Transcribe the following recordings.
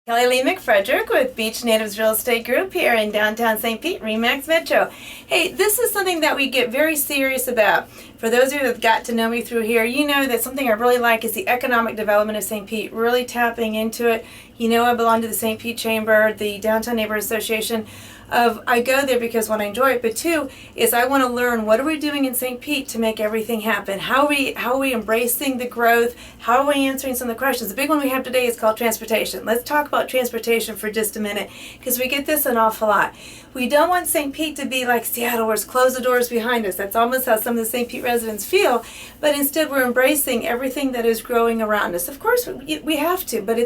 Kelly Lee McFrederick with Beach Natives Real Estate Group here in downtown St. Pete, RE/MAX Metro. Hey, this is something that we get very serious about. For those of you that have got to know me through here, you know that something I really like is the economic development of St. Pete, really tapping into it. You know I belong to the St. Pete Chamber, the Downtown Neighborhood Association. I go there because one, I enjoy it, but two is I want to learn what are we doing in St. Pete to make everything happen. How are we embracing the growth? How are we answering some of the questions? The big one we have today is called transportation. Let's talk about transportation for just a minute because we get this an awful lot. We don't want St. Pete to be like Seattle where it's close the doors behind us. That's almost how some of the St. Pete residents feel, but instead we're embracing everything that is growing around us. Of course we have to, but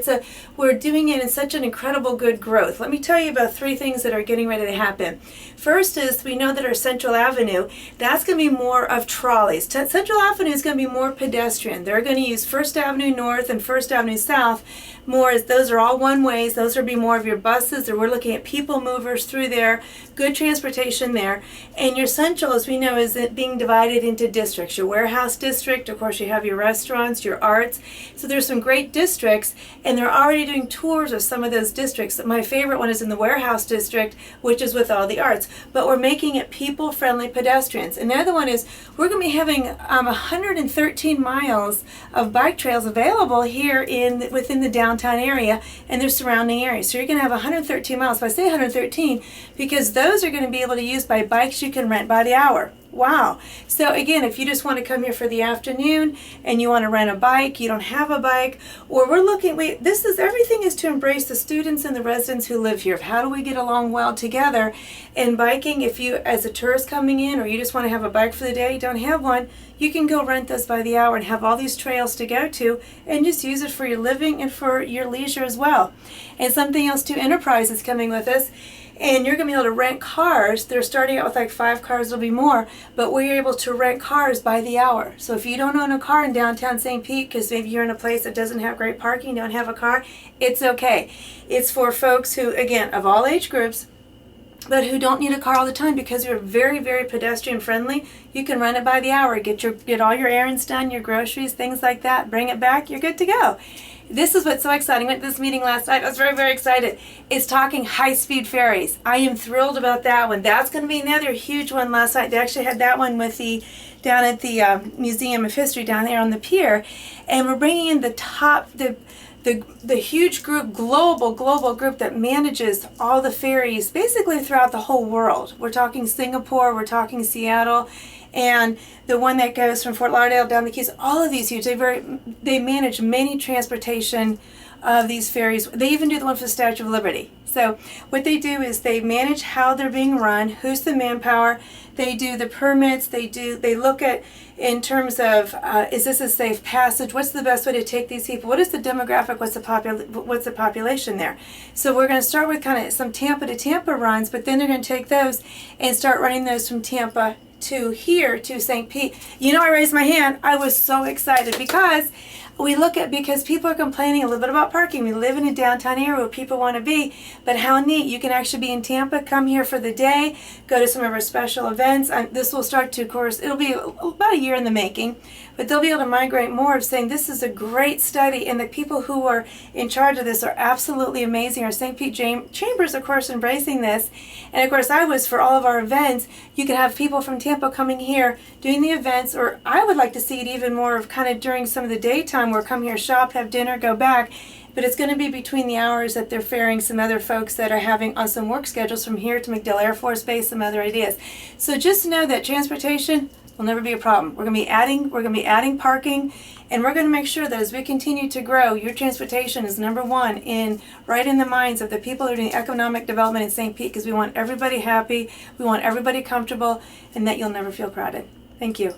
we're doing it in such an incredible good growth. Let me tell you about three things that are getting ready to happen. First is we know that our Central Avenue, that's going to be more of trolleys. Central Avenue is going to be more pedestrian. They're going to use First Avenue North and First Avenue South more as those are all one ways. Those will be more of your buses, or we're looking at people movers through there, good transportation there. And your Central, as we know, is being divided into districts. Your warehouse district, of course you have your restaurants, your arts. So there's some great districts, and they're already doing tours of some of those districts. My favorite one is in the warehouse district, which is with all the arts. But we're making it people-friendly pedestrians. And the other one is we're going to be having 113 miles of bike trails available here within the downtown area and their surrounding areas. So you're going to have 113 miles. So I say 113 because those are going to be able to use by bikes you can rent by the hour. Wow. So again, if you just want to come here for the afternoon and you want to rent a bike, you don't have a bike, or everything is to embrace the students and the residents who live here. Of how do we get along well together? And biking, if you as a tourist coming in or you just want to have a bike for the day, you don't have one, you can go rent those by the hour and have all these trails to go to and just use it for your living and for your leisure as well. And something else too, Enterprise is coming with us. And you're going to be able to rent cars. They're starting out with like 5 cars, there'll be more, but we're able to rent cars by the hour. So if you don't own a car in downtown St. Pete, because maybe you're in a place that doesn't have great parking, don't have a car, it's okay. It's for folks who, again, of all age groups, but who don't need a car all the time because you're very, very pedestrian friendly. You can rent it by the hour, get all your errands done, your groceries, things like that, bring it back, you're good to go. This is what's so exciting. I went to this meeting last night. I was very, very excited. It's talking high-speed ferries. I am thrilled about that one. That's going to be another huge one last night. They actually had that one down at the Museum of History down there on the pier. And we're bringing in the huge group, global group that manages all the ferries basically throughout the whole world. We're talking Singapore, we're talking Seattle, and the one that goes from Fort Lauderdale down the Keys. All of these huge. They manage many transportation of these ferries. They even do the one for the Statue of Liberty. So what they do is they manage how they're being run, who's the manpower, they do the permits, they look at in terms of is this a safe passage, what's the best way to take these people, what is the demographic, what's the population there. So we're going to start with kind of some Tampa to Tampa runs, but then they're going to take those and start running those from Tampa to here to St. Pete. You know, I raised my hand. I was so excited because because people are complaining a little bit about parking. We live in a downtown area where people want to be, but how neat. You can actually be in Tampa, come here for the day, go to some of our special events. This will start to, of course, it'll be about a year in the making, but they'll be able to migrate more of saying this is a great study, and the people who are in charge of this are absolutely amazing. Our St. Pete Chambers, of course, embracing this. And of course, for all of our events, you can have people from Tampa coming here doing the events, or I would like to see it even more of kind of during some of the daytime where come here, shop, have dinner, go back. But it's going to be between the hours that they're ferrying some other folks that are having on some work schedules from here to MacDill Air Force Base, some other ideas. So just know that transportation will never be a problem. We're going to be adding parking, and we're going to make sure that as we continue to grow, your transportation is number one right in the minds of the people who are doing economic development in St. Pete, because we want everybody happy, we want everybody comfortable, and that you'll never feel crowded. Thank you.